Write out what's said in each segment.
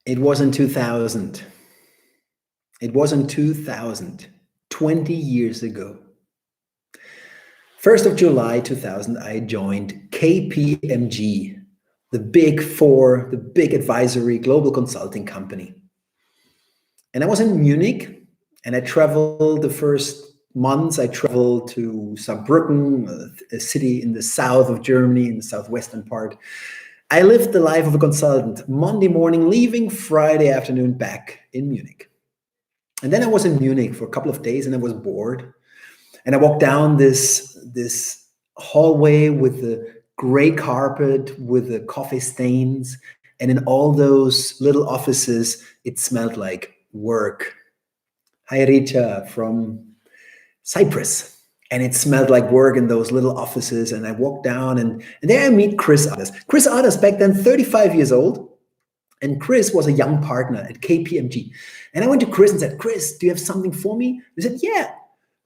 It was in 2000. It was in 2000, 20 years ago. 1st of July 2000, I joined KPMG, the big four, the big advisory global consulting company. And I was in Munich, and I traveled the first months. I traveled to Saarbrücken, a city in the south of Germany, in the southwestern part. I lived the life of a consultant, Monday morning, leaving Friday afternoon back in Munich. And then I was in Munich for a couple of days, and I was bored. And I walked down this hallway with the gray carpet, with the coffee stains. And in all those little offices, it smelled like work. Hi, Rita from Cyprus. And it smelled like work in those little offices. And I walked down, and there I meet Chris Adders. Chris Adders, back then 35 years old. And Chris was a young partner at KPMG. And I went to Chris and said, Chris, do you have something for me? He said, yeah,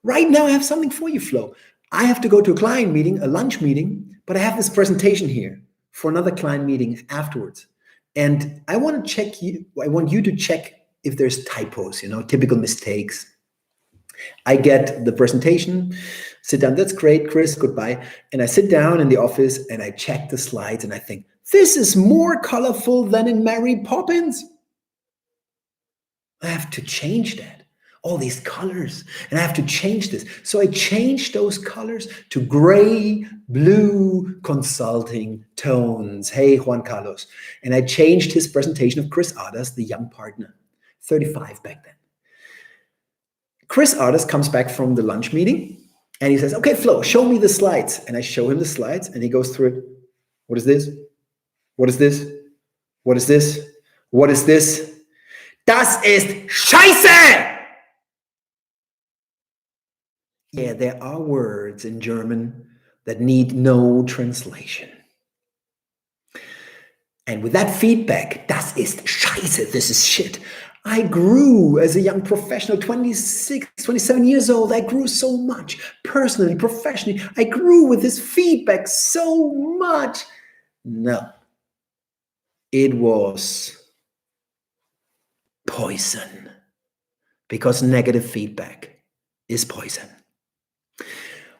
right now I have something for you, Flo. I have to go to a client meeting, a lunch meeting, but I have this presentation here for another client meeting afterwards. And I want you to check if there's typos, typical mistakes. I get the presentation, sit down, that's great, Chris, goodbye. And I sit down in the office and I check the slides and I think, this is more colorful than in Mary Poppins. I have to change that. All these colors, and I have to change this. So I changed those colors to gray, blue consulting tones. Hey, Juan Carlos. And I changed his presentation of Chris Adders, the young partner, 35 back then. Chris Adders comes back from the lunch meeting and he says, okay, Flo, show me the slides. And I show him the slides and he goes through it. What is this? What is this? What is this? What is this? Das ist Scheiße! Yeah, there are words in German that need no translation. And with that feedback, das ist Scheiße, this is shit, I grew as a young professional, 26, 27 years old. I grew so much, personally, professionally. I grew with this feedback so much. No, it was poison, because negative feedback is poison.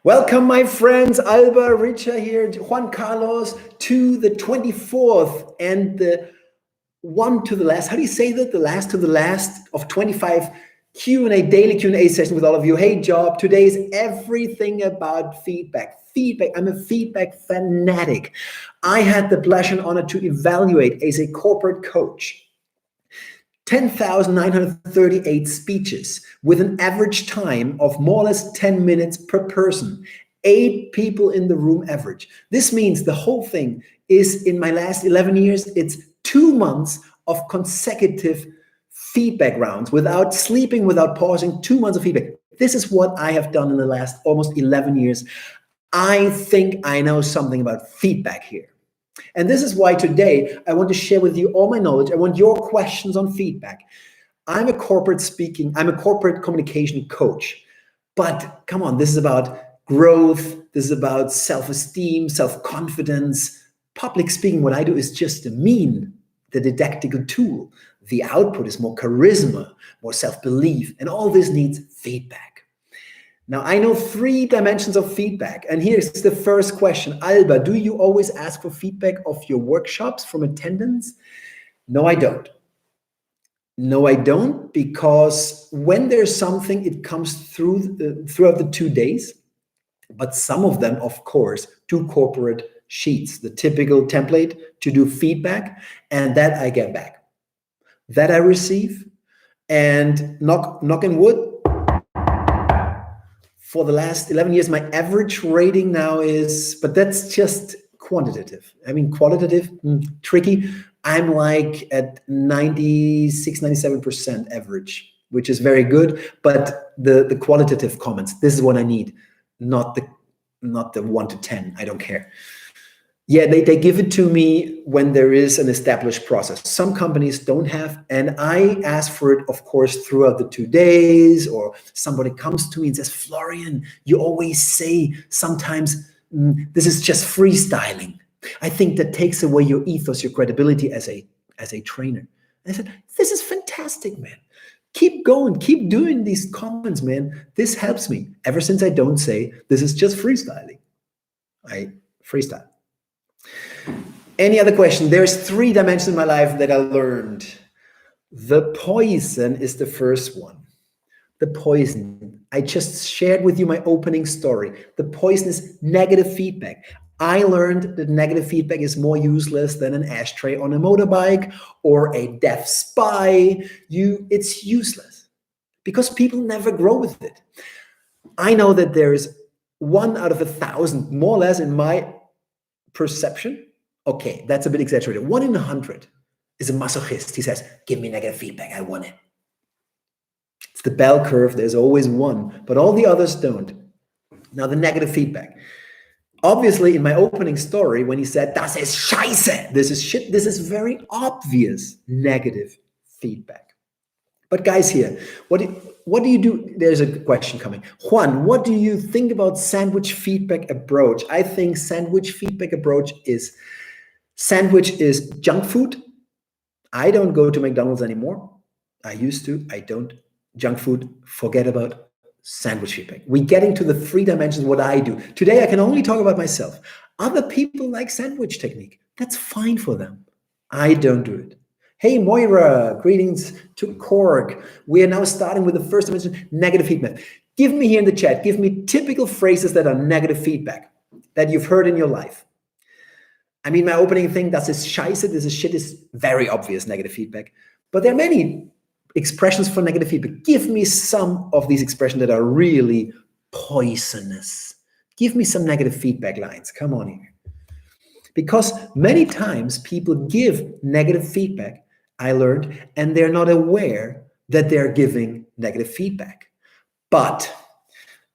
Welcome, my friends, Alba, Richa here, Juan Carlos, to the 24th and the one to the last. How do you say that? The last to the last of 25 Q&A, daily Q&A session with all of you. Hey, Job, today is everything about feedback. Feedback, I'm a feedback fanatic. I had the pleasure and honor to evaluate as a corporate coach 10,938 speeches with an average time of more or less 10 minutes per person. 8 people in the room average. This means the whole thing is, in my last 11 years, it's 2 months of consecutive feedback rounds without sleeping, without pausing, 2 months of feedback. This is what I have done in the last almost 11 years. I think I know something about feedback here. And this is why today I want to share with you all my knowledge. I want your questions on feedback. I'm a corporate communication coach. But come on, this is about growth. This is about self-esteem, self-confidence. Public speaking, what I do is just the didactical tool. The output is more charisma, more self-belief, and all this needs feedback. Now, I know 3 dimensions of feedback, and here's the first question. Alba, do you always ask for feedback of your workshops from attendance? No, I don't. No, I don't, because when there's something, it comes throughout the 2 days, but some of them, of course, 2 corporate sheets, the typical template to do feedback, and that I get back. That I receive, and knock on wood, for the last 11 years, my average rating now is, but that's just quantitative. I mean, qualitative, tricky. I'm like at 96, 97% average, which is very good. But the qualitative comments, this is what I need, not the 1 to 10. I don't care. Yeah, they give it to me when there is an established process. Some companies don't have, and I ask for it, of course, throughout the 2 days, or somebody comes to me and says, Florian, you always say sometimes this is just freestyling. I think that takes away your ethos, your credibility as a trainer. I said, this is fantastic, man. Keep going, keep doing these comments, man. This helps me. Ever since I don't say, this is just freestyling. I freestyle. Any other question? There's 3 dimensions in my life that I learned. The poison is the first one. The poison. I just shared with you my opening story. The poison is negative feedback. I learned that negative feedback is more useless than an ashtray on a motorbike or a deaf spy. It's useless because people never grow with it. I know that there's 1 out of 1,000, more or less in my perception. Okay, that's a bit exaggerated. 1 in 100 is a masochist. He says, give me negative feedback, I want it. It's the bell curve, there's always 1, but all the others don't. Now the negative feedback. Obviously, in my opening story, when he said, das ist scheiße, this is shit, this is very obvious negative feedback. But guys here, what do you do? There's a question coming. Juan, what do you think about sandwich feedback approach? I think sandwich feedback approach is junk food. I don't go to McDonald's anymore. I used to, I don't. Junk food, forget about sandwich feedback. We're getting to the 3 dimensions, what I do. Today, I can only talk about myself. Other people like sandwich technique. That's fine for them. I don't do it. Hey, Moira, greetings to Cork. We are now starting with the first dimension, negative feedback. Give me here in the chat, give me typical phrases that are negative feedback that you've heard in your life. I mean, my opening thing, das ist scheiße, this is shit, is very obvious negative feedback. But there are many expressions for negative feedback. Give me some of these expressions that are really poisonous. Give me some negative feedback lines. Come on here. Because many times people give negative feedback, I learned, and they're not aware that they're giving negative feedback. But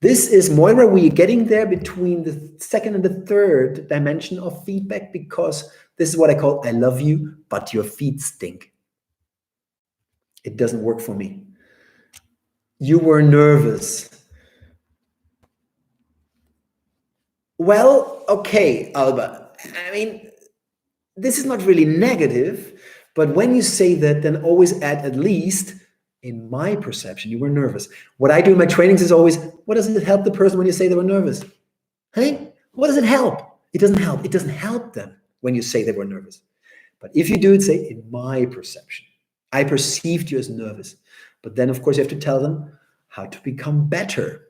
this is, Moira, we're getting there between the 2nd and the 3rd dimension of feedback, because this is what I call, I love you, but your feet stink. It doesn't work for me. You were nervous. Well, okay, Alba. I mean, this is not really negative, but when you say that, then always add at least, in my perception, you were nervous. What I do in my trainings is always, what does it help the person when you say they were nervous? Hey, what does it help? It doesn't help. It doesn't help them when you say they were nervous. But if you do it, say, in my perception, I perceived you as nervous. But then, of course, you have to tell them how to become better.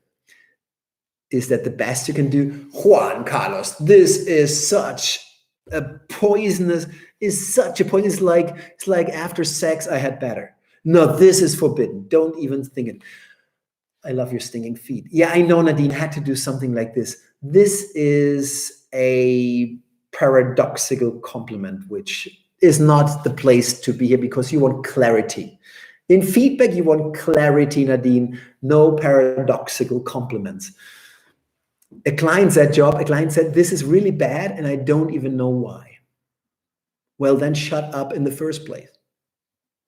Is that the best you can do? Juan Carlos, this is such a poisonous, it's like after sex I had better. No, this is forbidden. Don't even think it. I love your stinging feet. Yeah, I know Nadine had to do something like this. This is a paradoxical compliment, which is not the place to be here because you want clarity. In feedback, you want clarity, Nadine, no paradoxical compliments. A client said, this is really bad and I don't even know why. Well, then shut up in the first place.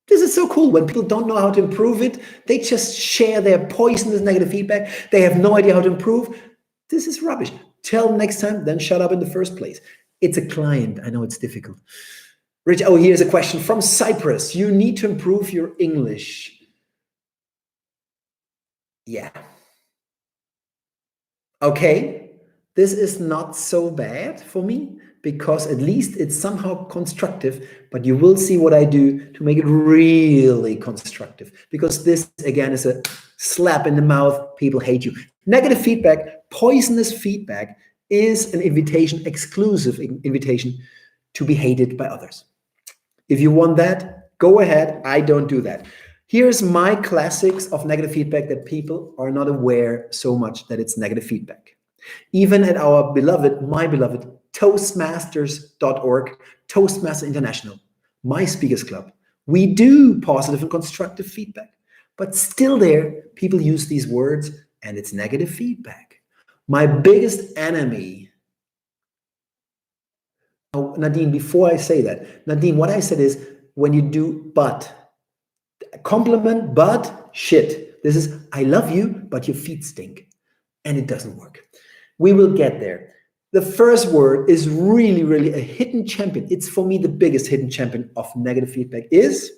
This is so cool. When people don't know how to improve it, they just share their poisonous negative feedback. They have no idea how to improve. This is rubbish. Tell them next time, then shut up in the first place. It's a client. I know it's difficult. Rich, oh, here's a question from Cyprus. You need to improve your English. Yeah. Okay, this is not so bad for me because at least it's somehow constructive, but you will see what I do to make it really constructive, because this, again, is a slap in the mouth. People hate you. Negative feedback, poisonous feedback is an invitation, exclusive invitation to be hated by others. If you want that, go ahead. I don't do that. Here's my classics of negative feedback that people are not aware so much that it's negative feedback. Even at our my beloved Toastmasters.org, Toastmaster International, my speakers club, we do positive and constructive feedback, but still there, people use these words and it's negative feedback. My biggest enemy. Oh, Nadine, before I say that, Nadine, what I said is when you do but, compliment, but shit. This is, I love you, but your feet stink. And it doesn't work. We will get there. The first word is really, really a hidden champion. It's for me the biggest hidden champion of negative feedback is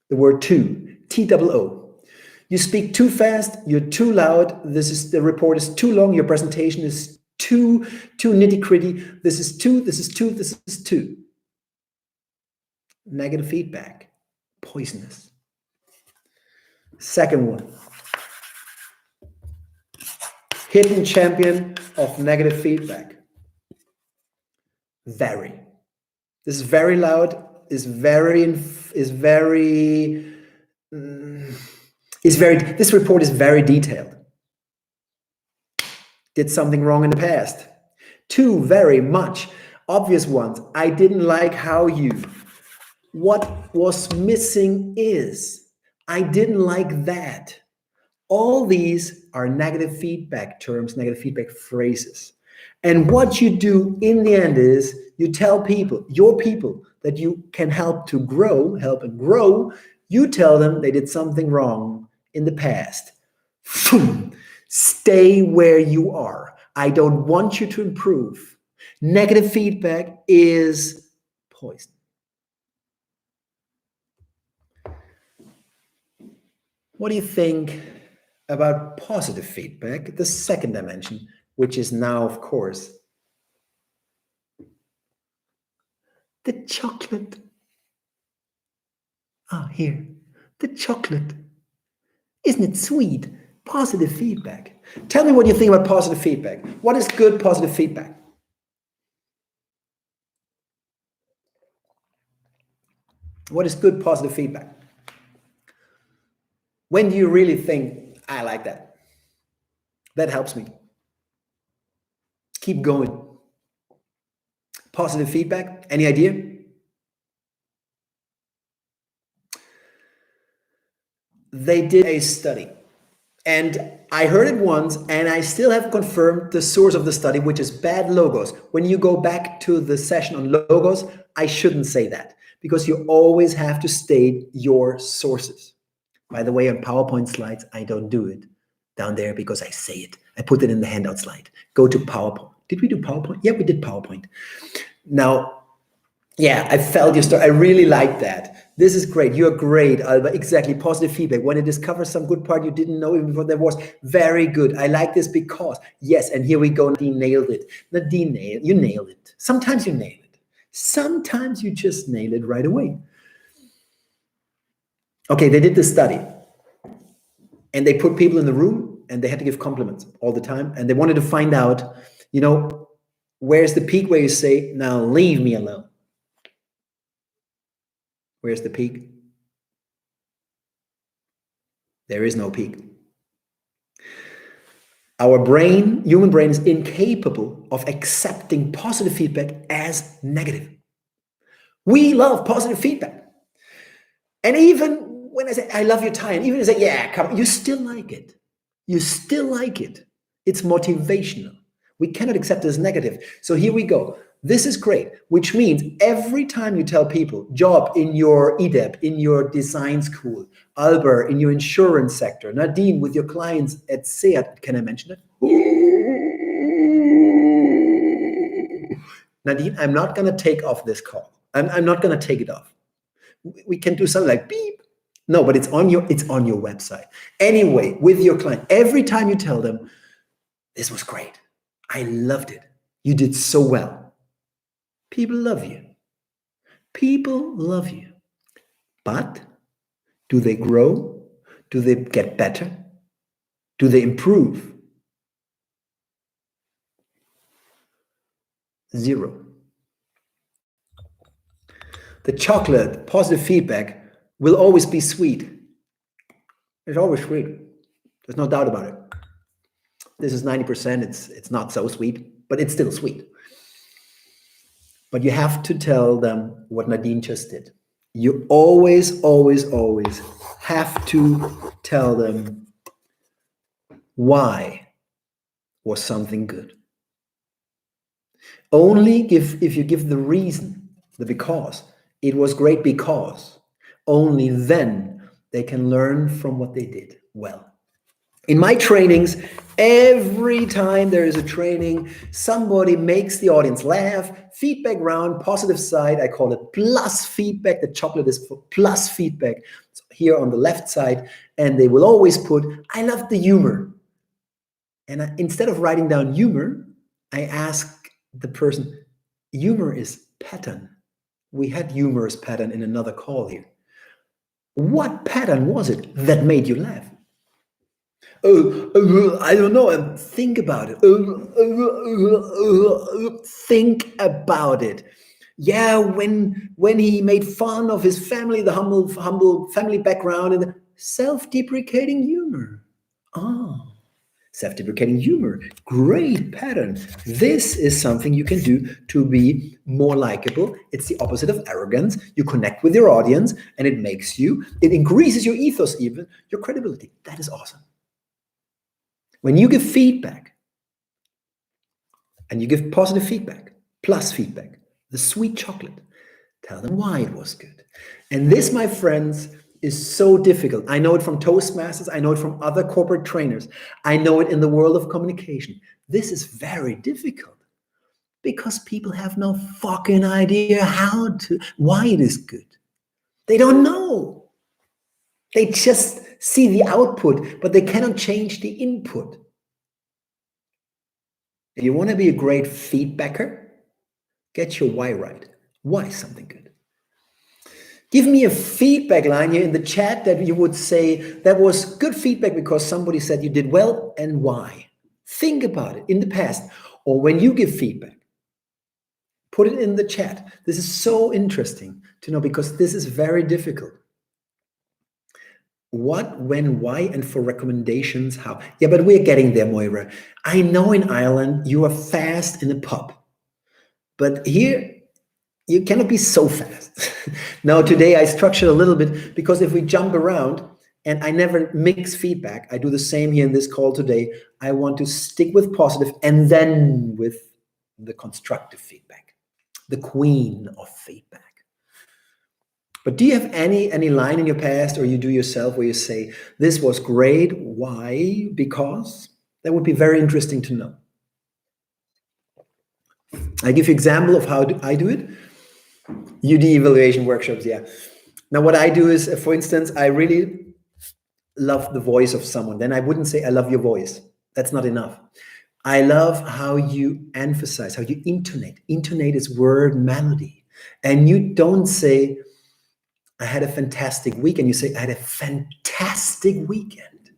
the word too, T-O-O. You speak too fast, you're too loud, the report is too long, your presentation is too nitty-gritty, this is too. Negative feedback, poisonous. Second one, hidden champion of negative feedback. Very. This is very loud, this report is very detailed. Did something wrong in the past. Two, very much. Obvious ones. I didn't like how you. What was missing is. I didn't like that. All these are negative feedback terms, negative feedback phrases. And what you do in the end is you tell people, your people, that you can help and grow. You tell them they did something wrong in the past. Stay where you are. I don't want you to improve. Negative feedback is poison. What do you think about positive feedback, the second dimension, which is now, of course, the chocolate. Here, the chocolate. Isn't it sweet? Positive feedback. Tell me what you think about positive feedback. What is good positive feedback? What is good positive feedback? When do you really think, I like that? That helps me. Keep going. Positive feedback, any idea? They did a study, and I heard it once, and I still have confirmed the source of the study, which is bad logos. When you go back to the session on logos, I shouldn't say that, because you always have to state your sources. By the way, on PowerPoint slides, I don't do it down there because I say it. I put it in the handout slide. Go to PowerPoint. Did we do PowerPoint? Yeah, we did PowerPoint. Now, yeah, I felt your story. I really like that. This is great. You're great, Alba. Exactly. Positive feedback. When it discovers some good part you didn't know even before there was. Very good. I like this because. Yes, and here we go. Nadine nailed it. Nadine, you nailed it. Sometimes you nail it. Sometimes you just nail it right away. Okay, they did this study. And they put people in the room and they had to give compliments all the time. And they wanted to find out, where's the peak where you say, now leave me alone? Where's the peak? There is no peak. Our brain, human brain, is incapable of accepting positive feedback as negative. We love positive feedback. And even when I say, I love your tie, and even if I say, yeah, come on, you still like it. You still like it. It's motivational. We cannot accept it as negative. So here we go. This is great, which means every time you tell people, Job in your EDEP, in your design school, Albert in your insurance sector, Nadine with your clients at SEAT, can I mention it? Nadine, I'm not going to take off this call. I'm not going to take it off. We can do something like beep. No, but it's on your website. Anyway, with your client, every time you tell them, this was great. I loved it. You did so well. People love you. People love you. But do they grow? Do they get better? Do they improve? Zero. The chocolate, positive feedback, will always be sweet. It's always sweet. There's no doubt about it. This is 90%. It's not so sweet, but it's still sweet. But you have to tell them what Nadine just did. You always, always, always have to tell them why was something good. Only if you give the reason, the because, it was great because, Only then they can learn from what they did well. In my trainings, every time there is a training, somebody makes the audience laugh, feedback round, positive side, I call it plus feedback. The chocolate is for plus feedback. So here on the left side, and they will always put, I love the humor. And instead of writing down humor, I ask the person, humor is pattern. We had humorous pattern in another call here. What pattern was it that made you laugh? I don't know. Think about it. Think about it. Yeah, when he made fun of his family, the humble family background, and the self-deprecating humor. Oh, self-deprecating humor. Great pattern. This is something you can do to be more likable. It's the opposite of arrogance. You connect with your audience, and it increases your ethos, even your credibility. That is awesome. When you give feedback, and you give positive feedback, plus feedback, the sweet chocolate, tell them why it was good. And this, my friends, is so difficult. I know it from Toastmasters. I know it from other corporate trainers. I know it in the world of communication. This is very difficult because people have no fucking idea why it is good. They don't know. They just see the output, but they cannot change the input. If you want to be a great feedbacker, get your why right. Why is something good? Give me a feedback line here in the chat that you would say that was good feedback because somebody said you did well, and why. Think about it in the past or when you give feedback. Put it in the chat. This is so interesting to know because this is very difficult. What, when, why, and for recommendations, how. Yeah, but we're getting there, Moira. I know in Ireland you are fast in the pub, but here you cannot be so fast. Now, today I structured a little bit because if we jump around, and I never mix feedback, I do the same here in this call today. I want to stick with positive and then with the constructive feedback, the queen of feedback. But do you have any line in your past or you do yourself where you say, this was great, why, because? That would be very interesting to know. I give you an example of how I do it. UD evaluation workshops, yeah. Now what I do is, for instance, I really love the voice of someone. Then I wouldn't say, I love your voice. That's not enough. I love how you emphasize, how you intonate. Intonate is word melody. And you don't say, I had a fantastic weekend. You say, I had a fantastic weekend.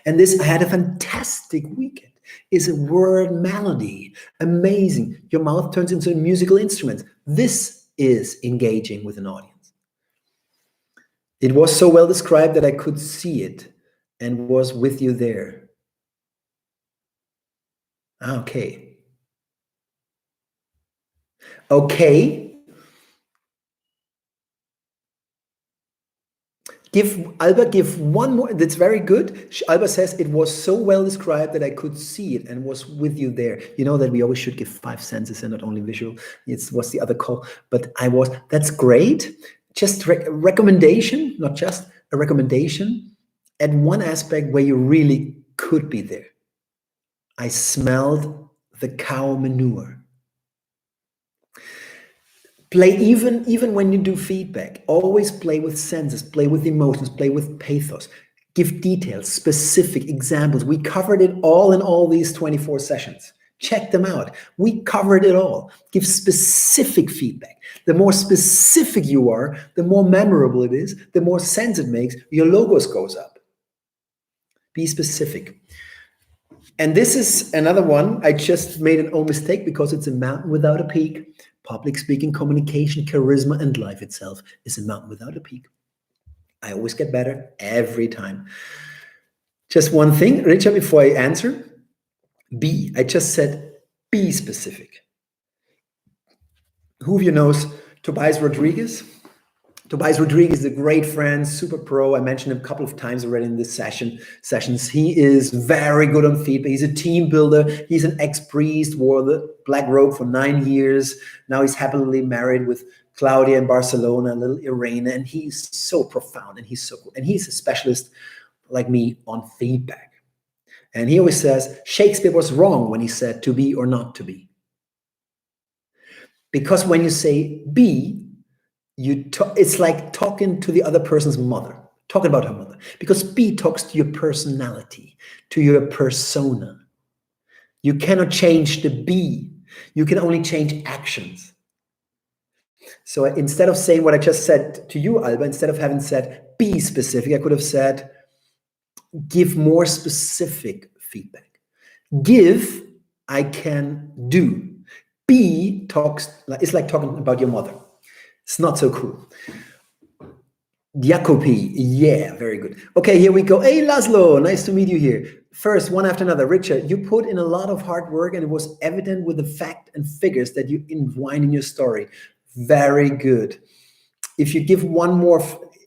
And this, I had a fantastic weekend, is a word melody. Amazing. Your mouth turns into a musical instrument. This is engaging with an audience. It was so well described that I could see it and was with you there. Okay. Okay. Give one more. That's very good. Alba says it was so well described that I could see it and was with you there. You know that we always should give 5 senses and not only visual. It's what's the other call? But that's great. Just recommendation, not just a recommendation. At one aspect where you really could be there. I smelled the cow manure. Play even when you do feedback. Always play with senses, play with emotions, play with pathos. Give details, specific examples. We covered it all in all these 24 sessions. Check them out. We covered it all. Give specific feedback. The more specific you are, the more memorable it is, the more sense it makes. Your logos goes up. Be specific. And this is another one. I just made an old mistake because it's a mountain without a peak. Public speaking, communication, charisma, and life itself is a mountain without a peak. I always get better every time. Just one thing, Richard, before I answer. I just said, be specific. Who of you knows Tobias Rodriguez? Tobias Rodriguez is a great friend, super pro. I mentioned him a couple of times already in this sessions. He is very good on feedback. He's a team builder. He's an ex-priest, wore the black robe for 9 years. Now he's happily married with Claudia in Barcelona, little Irene, and he's so profound and he's so cool. And he's a specialist like me on feedback. And he always says, Shakespeare was wrong when he said to be or not to be. Because when you say be, it's like talking to the other person's mother, talking about her mother. Because be talks to your personality, to your persona. You cannot change the be. You can only change actions. So instead of saying what I just said to you, Alba, instead of having said be specific, I could have said give more specific feedback. Give, I can do. Be it's like talking about your mother. It's not so cool. Jacopi, yeah, very good. Okay, here we go. Hey, Laszlo, nice to meet you here. First, one after another. Richard, you put in a lot of hard work and it was evident with the fact and figures that you entwine in your story. Very good. If you give one more,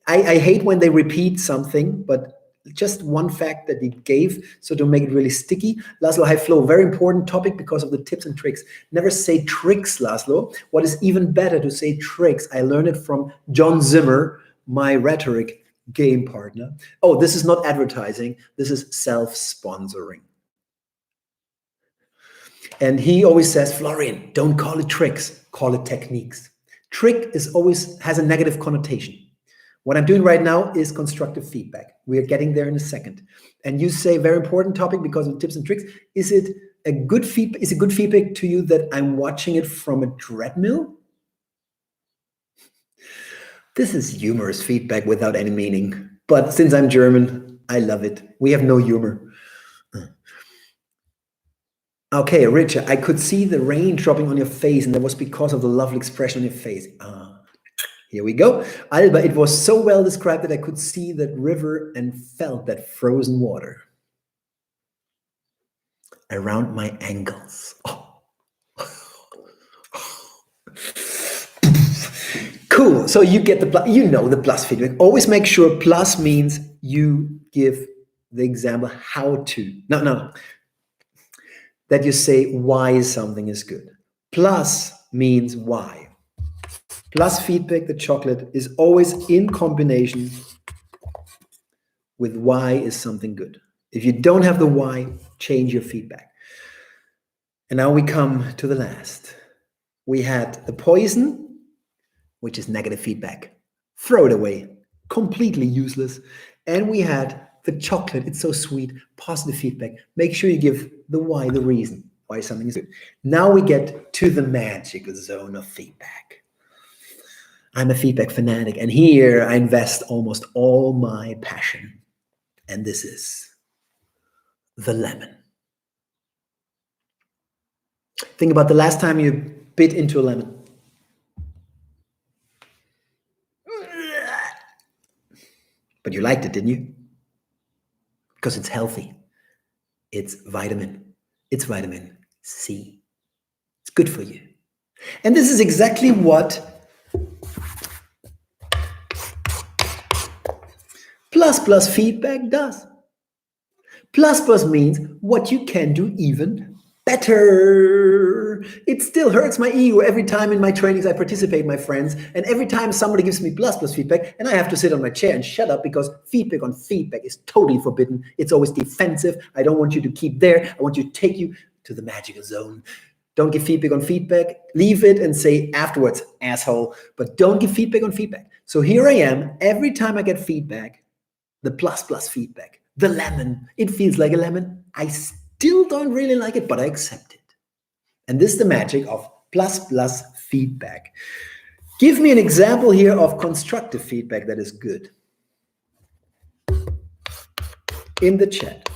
I hate when they repeat something, but just one fact that he gave, so to make it really sticky. Laszlo, high flow, very important topic because of the tips and tricks. Never say tricks, Laszlo. What is even better to say tricks? I learned it from John Zimmer, my rhetoric game partner. Oh, this is not advertising. This is self-sponsoring. And he always says, Florian, don't call it tricks, call it techniques. Trick always has a negative connotation. What I'm doing right now is constructive feedback. We are getting there in a second. And you say very important topic because of tips and tricks. Is it good feedback to you that I'm watching it from a treadmill? This is humorous feedback without any meaning. But since I'm German, I love it. We have no humor. Okay, Richard, I could see the rain dropping on your face, and that was because of the lovely expression on your face. Here we go. Alba, it was so well described that I could see that river and felt that frozen water around my ankles. Oh. Cool. So you get the plus, the plus feedback. Always make sure plus means you give the example how to. No. That you say why something is good. Plus means why. Plus feedback, the chocolate, is always in combination with why is something good. If you don't have the why, change your feedback. And now we come to the last. We had the poison, which is negative feedback. Throw it away. Completely useless. And we had the chocolate. It's so sweet. Positive feedback. Make sure you give the why, the reason why something is good. Now we get to the magical zone of feedback. I'm a feedback fanatic, and here I invest almost all my passion. And this is the lemon. Think about the last time you bit into a lemon. But you liked it, didn't you? Because it's healthy. It's vitamin C. It's good for you. And this is exactly what plus feedback does. Plus means what you can do even better. It still hurts my ego every time in my trainings I participate, my friends, and every time somebody gives me plus feedback and I have to sit on my chair and shut up because feedback on feedback is totally forbidden. It's always defensive. I don't want you to keep there. I want you to take you to the magical zone. Don't give feedback on feedback. Leave it and say afterwards, asshole, but don't give feedback on feedback. So here I am. Every time I get feedback, the plus feedback, the lemon, it feels like a lemon. I still don't really like it, but I accept it. And this is the magic of plus feedback. Give me an example here of constructive feedback that is good. In the chat.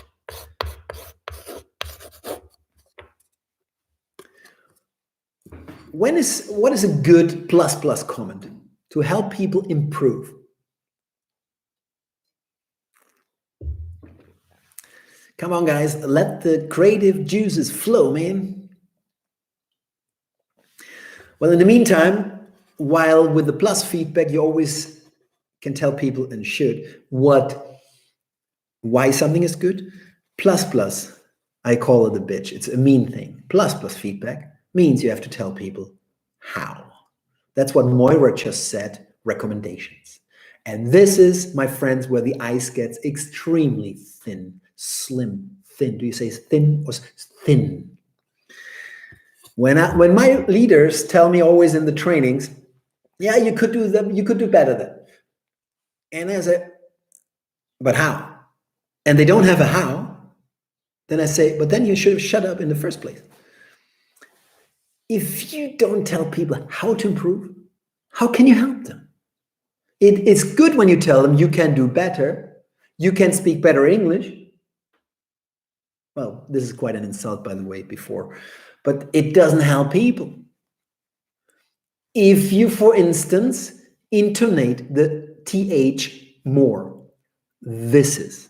What is a good plus comment to help people improve? Come on, guys, let the creative juices flow, man. Well, in the meantime, while with the plus feedback, you always can tell people and should why something is good. Plus, I call it a bitch. It's a mean thing. Plus feedback means you have to tell people how. That's what Moira just said, recommendations. And this is, my friends, where the ice gets extremely thin, slim, thin. Do you say thin or thin? When my leaders tell me always in the trainings, yeah, you could do better than. And I say, but how? And they don't have a how. Then I say, but then you should have shut up in the first place. If you don't tell people how to improve, how can you help them? It's good when you tell them you can do better, you can speak better English. Well, this is quite an insult, by the way, before, but it doesn't help people. If you, for instance, intonate the TH more, this is,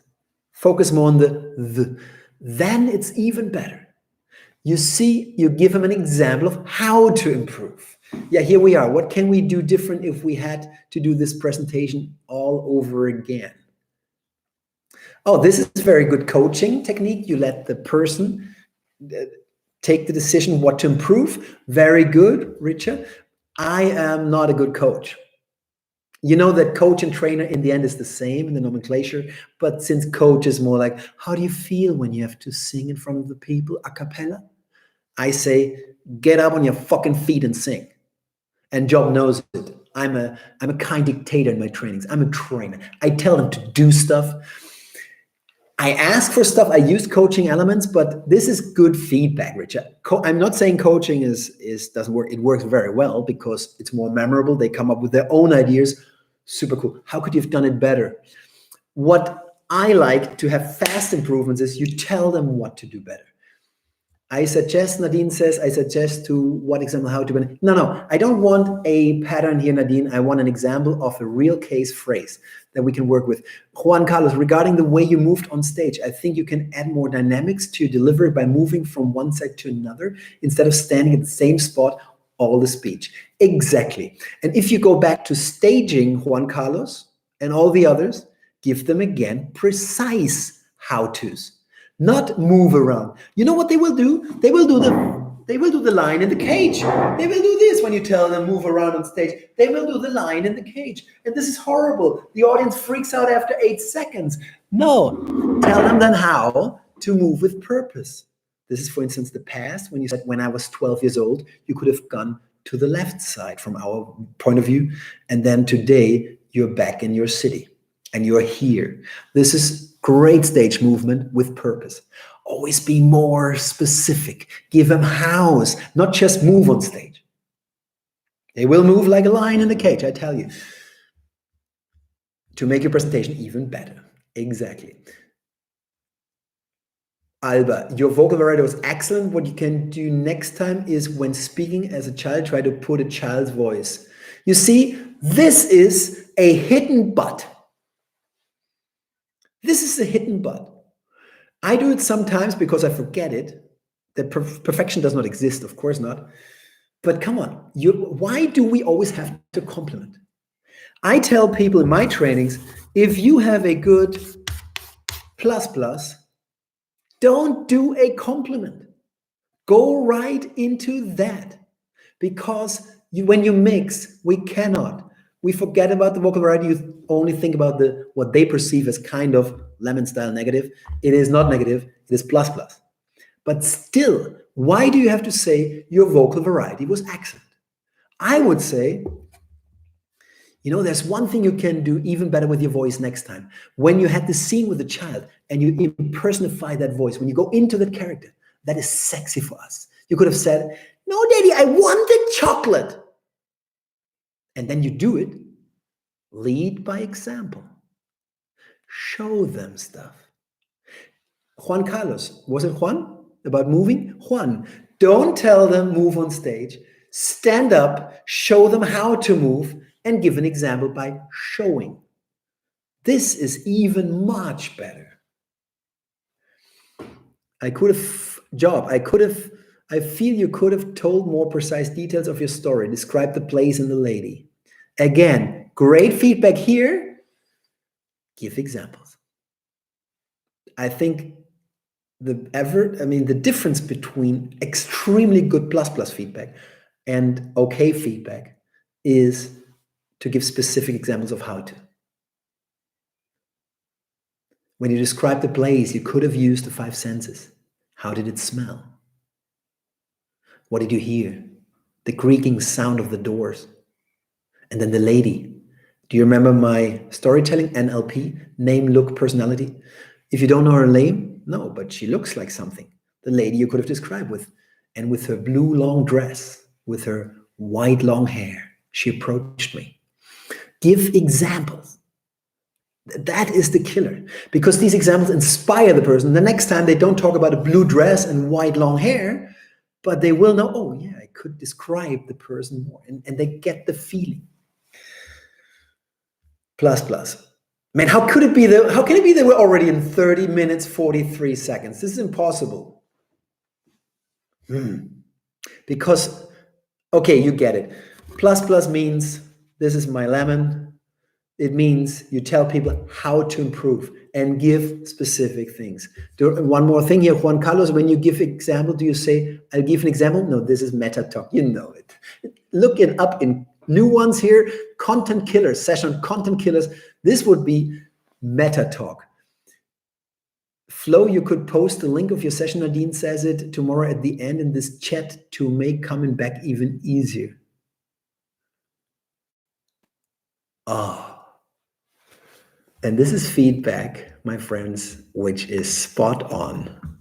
focus more on the, then it's even better. You see, you give them an example of how to improve. Yeah, here we are. What can we do different if we had to do this presentation all over again? Oh, this is very good coaching technique. You let the person take the decision what to improve. Very good, Richard. I am not a good coach. You know that coach and trainer in the end is the same in the nomenclature, but since coach is more like, how do you feel when you have to sing in front of the people a cappella? I say, get up on your fucking feet and sing. And Job knows it. I'm a kind dictator in my trainings. I'm a trainer. I tell them to do stuff. I ask for stuff. I use coaching elements, but this is good feedback, Richard. I'm not saying coaching doesn't work. It works very well because it's more memorable. They come up with their own ideas. Super cool. How could you have done it better? What I like to have fast improvements is you tell them what to do better. Nadine says, I suggest to what example, how to, no, I don't want a pattern here, Nadine. I want an example of a real case phrase that we can work with. Juan Carlos, regarding the way you moved on stage, I think you can add more dynamics to your delivery by moving from one side to another instead of standing at the same spot all the speech. Exactly. And if you go back to staging, Juan Carlos and all the others, give them again precise how-tos. Not move around. You know what they will do? They will do the line in the cage. They will do this when you tell them move around on stage. They will do the line in the cage. And this is horrible. The audience freaks out after 8 seconds. No, tell them then how to move with purpose. This is, for instance, the past when you said, when I was 12 years old, you could have gone to the left side from our point of view. And then today you're back in your city and you're here. This is great stage movement with purpose. Always be more specific. Give them hows, not just move on stage. They will move like a lion in the cage, I tell you, to make your presentation even better. Exactly. Alba, your vocal variety was excellent. What you can do next time is when speaking as a child, try to put a child's voice. You see, this is a hidden but. This is a hidden but. I do it sometimes because I forget it. That perfection does not exist, of course not. But come on, why do we always have to compliment? I tell people in my trainings, if you have a good plus, don't do a compliment. Go right into that. Because when you mix, we forget about the vocal variety. You only think about what they perceive as kind of lemon style negative. It is not negative, it is plus. But still, why do you have to say your vocal variety was excellent? I would say, there's one thing you can do even better with your voice next time. When you had the scene with the child and you impersonify that voice, when you go into that character, that is sexy for us. You could have said, no, Daddy, I want the chocolate. And then you do it. Lead by example. Show them stuff. Juan Carlos, was it Juan about moving? Juan, don't tell them move on stage. Stand up, show them how to move, and give an example by showing. This is even much better. I feel you could have told more precise details of your story. Describe the place and the lady. Again, great feedback here. Give examples. I think the difference between extremely good plus feedback and okay feedback is to give specific examples of how to. When you describe the place, you could have used the 5 senses. How did it smell? What did you hear? The creaking sound of the doors. And then the lady. Do you remember my storytelling, NLP? Name, look, personality. If you don't know her name, no, but she looks like something. The lady you could have described with. And with her blue long dress, with her white long hair, she approached me. Give examples. That is the killer. Because these examples inspire the person. The next time they don't talk about a blue dress and white long hair, but they will know, oh yeah, I could describe the person more. And they get the feeling. Plus. Man, how can it be that we're already in 30 minutes, 43 seconds? This is impossible. Because, okay, you get it. Plus means this is my lemon. It means you tell people how to improve and give specific things. One more thing here, Juan Carlos, when you give example, do you say, I'll give an example? No, this is meta talk. You know it. Look it up in new ones here, content killers, session content killers. This would be meta talk. Flo, you could post the link of your session, Nadine says it, tomorrow at the end in this chat to make coming back even easier. And this is feedback, my friends, which is spot on.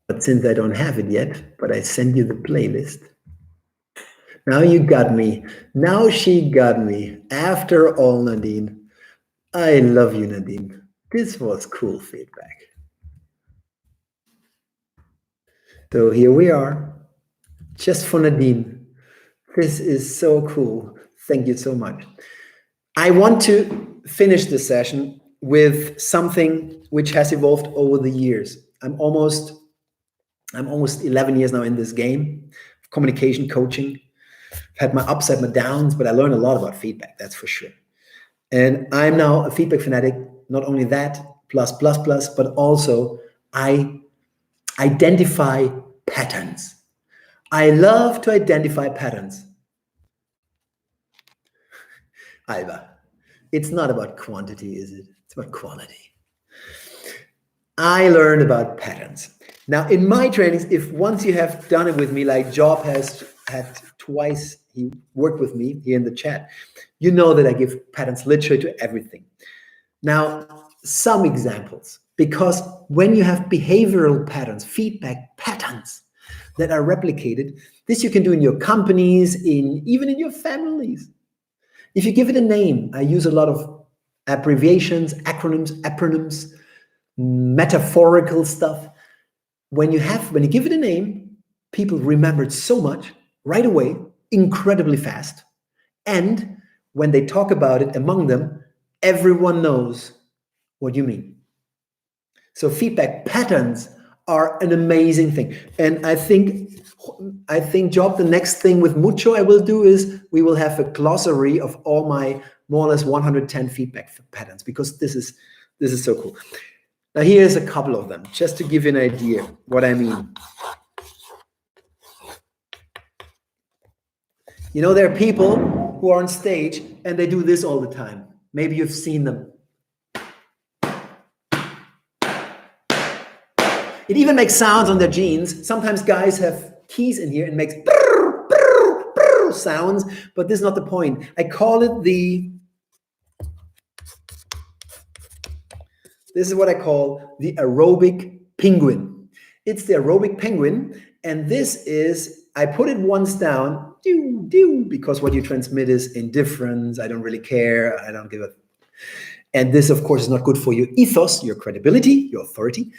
But since I don't have it yet, but I send you the playlist. Now you got me. Now she got me. After all, Nadine. I love you, Nadine. This was cool feedback. So here we are, just for Nadine. This is so cool. Thank you so much. I want to finish this session with something which has evolved over the years. I'm almost 11 years now in this game, communication coaching. I've had my ups and my downs, but I learned a lot about feedback, that's for sure. And I'm now a feedback fanatic. Not only that, plus, but also I identify patterns. I love to identify patterns. Alba, it's not about quantity, is it? It's about quality. I learned about patterns. Now, in my trainings, if once you have done it with me, like Job has had twice, he worked with me here in the chat, you know that I give patterns literally to everything. Now, some examples, because when you have behavioral patterns, feedback patterns that are replicated, this you can do in your companies, even in your families. If you give it a name, I use a lot of abbreviations, acronyms, metaphorical stuff. When you give it a name, people remember it so much right away, incredibly fast. And when they talk about it among them, everyone knows what you mean. So feedback patterns are an amazing thing. And I think, Job, the next thing with Mucho I will do is we will have a glossary of all my more or less 110 feedback patterns, because this is so cool. Now here's a couple of them, just to give you an idea what I mean. You know, there are people who are on stage and they do this all the time. Maybe you've seen them. It even makes sounds on their jeans. Sometimes guys have keys in here and makes brrr, brrr, brrr sounds, but this is not the point. I call it this is what I call the Aerobic Penguin. It's the Aerobic Penguin, and this is, I put it once down, because what you transmit is indifference, I don't really care, I don't give a... And this, of course, is not good for your ethos, your credibility, your authority.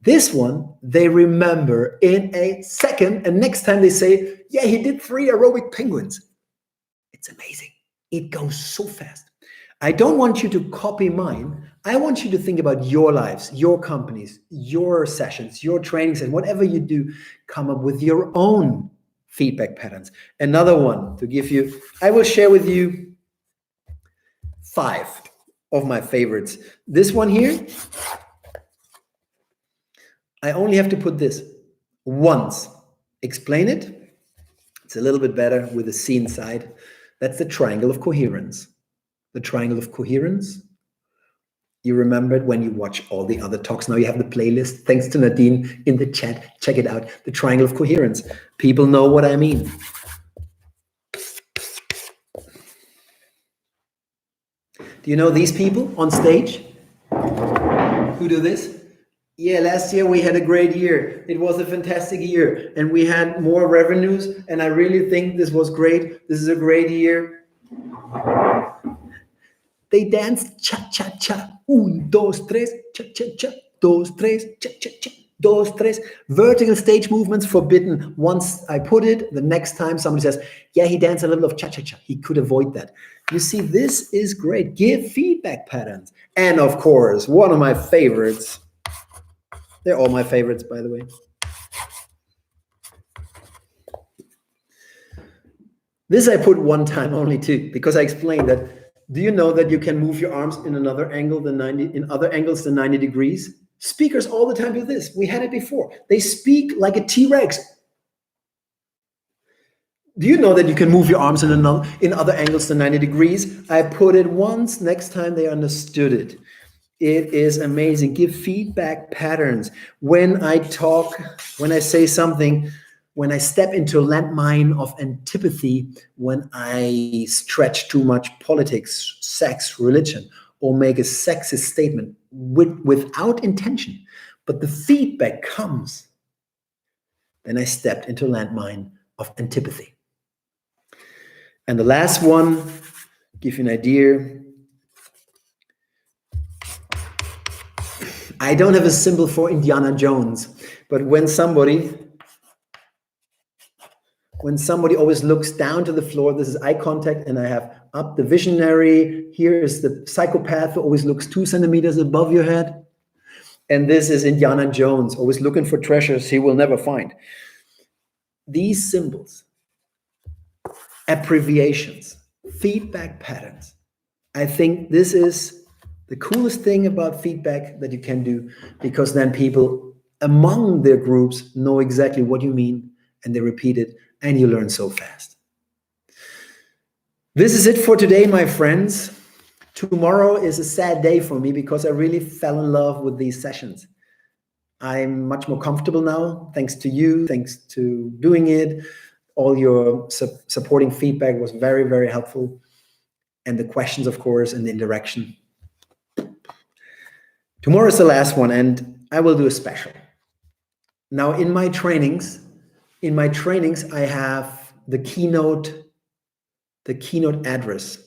This one, they remember in a second, and next time they say, yeah, he did 3 aerobic penguins. It's amazing. It goes so fast. I don't want you to copy mine. I want you to think about your lives, your companies, your sessions, your trainings, and whatever you do, come up with your own feedback patterns. Another one to give you, I will share with you 5 of my favorites. This one here, I only have to put this once, explain it, It's a little bit better with the C inside. That's the Triangle of Coherence. The Triangle of Coherence. You remember it when you watch all the other talks. Now you have the playlist. Thanks to Nadine in the chat. Check it out. The Triangle of Coherence. People know what I mean. Do you know these people on stage? Who do this? Yeah, last year we had a great year. It was a fantastic year. And we had more revenues. And I really think this was great. This is a great year. They dance cha-cha-cha. Un, dos, tres, cha-cha-cha. Dos, tres, cha-cha-cha. Dos, tres. Vertical stage movements forbidden. Once I put it, the next time somebody says, yeah, he danced a little of cha-cha-cha. He could avoid that. You see, this is great. Give feedback patterns. And of course, one of my favorites. They're all my favorites, by the way. This I put one time only too, because I explained that. Do you know that you can move your arms in another angle than 90, in other angles than 90 degrees? Speakers all the time do this. We had it before. They speak like a T-Rex. Do you know that you can move your arms in other angles than 90 degrees? I put it once. Next time they understood it. It is amazing. Give feedback patterns. When I talk, when I say something, when I step into a landmine of antipathy, when I stretch too much politics, sex, religion, or make a sexist statement without intention, but the feedback comes, then I stepped into a landmine of antipathy. And the last one, give you an idea. I don't have a symbol for Indiana Jones, but when somebody always looks down to the floor, this is eye contact, and I have up the visionary. Here is the psychopath who always looks 2 centimeters above your head. And this is Indiana Jones, always looking for treasures he will never find. These symbols, abbreviations, feedback patterns. I think this is the coolest thing about feedback that you can do, because then people among their groups know exactly what you mean, and they repeat it, and you learn so fast. This is it for today, my friends. Tomorrow is a sad day for me because I really fell in love with these sessions. I'm much more comfortable now, thanks to you, thanks to doing it. All your supporting feedback was very, very helpful. And the questions, of course, and the interaction. Tomorrow is the last one, and I will do a special. Now, in my trainings, I have the keynote address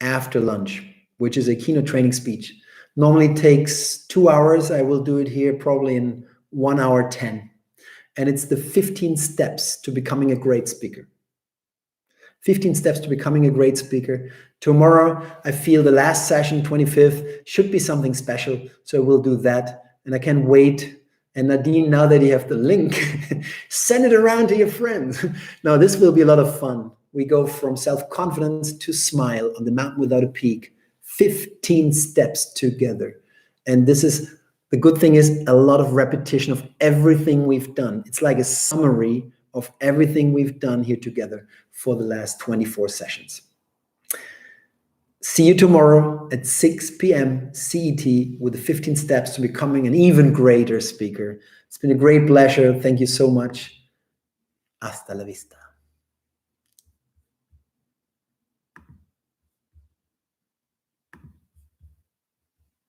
after lunch, which is a keynote training speech. Normally takes 2 hours. I will do it here probably in 1 hour 10. And it's the 15 steps to becoming a great speaker. 15 steps to becoming a great speaker. Tomorrow, I feel the last session, 25th, should be something special. So we'll do that. And I can't wait. And Nadine, now that you have the link, send it around to your friends. Now, this will be a lot of fun. We go from self-confidence to smile on the mountain without a peak. 15 steps together. And this is, the good thing is a lot of repetition of everything we've done. It's like a summary of everything we've done here together for the last 24 sessions. See you tomorrow at 6 p.m. CET with the 15 steps to becoming an even greater speaker. It's been a great pleasure. Thank you so much. Hasta la vista.